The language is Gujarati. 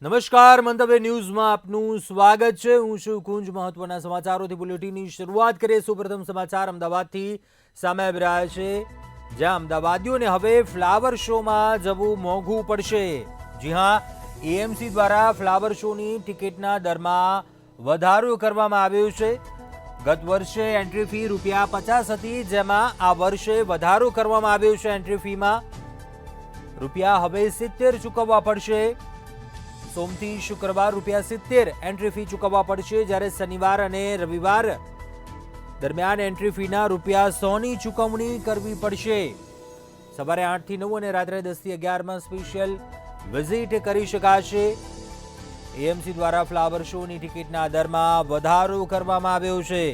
નમસ્કાર, મંતવ્ય ન્યૂઝમાં આપનું સ્વાગત છે. હું છું કુંજ. મહત્વના સમાચારોથી બુલેટિનની શરૂઆત કરીએ. સૌપ્રથમ સમાચાર અમદાવાદથી સામે આવી રહ્યા છે, જ્યાં અમદાવાદીઓને હવે ફ્લાવર શોમાં જવું મોંઘું પડશે. જી હા, એએમસી દ્વારા ફ્લાવર શોની ટિકિટના દરમાં વધારો કરવામાં આવ્યો છે. ગત વર્ષે એન્ટ્રી ફી ₹50 હતી, જેમાં આ વર્ષે વધારો કરવામાં આવ્યો છે. એન્ટ્રી ફીમાં રૂપિયા હવે 70 ચૂકવવા પડશે. સોમથી શુક્રવાર ₹70 એન્ટ્રી ફી ચૂકવવા પડશે, જ્યારે શનિવાર અને રવિવાર દરમિયાન એન્ટ્રી ફીના ₹100ની ચૂકવણી કરવી પડશે. સવારે 8 થી 9 અને રાત્રે 10 થી 11 સ્પેશિયલ વિઝિટ કરી શકાશે. એએમસી દ્વારા ફ્લાવર શોની ટિકિટના દરમાં વધારો કરવામાં આવ્યો છે.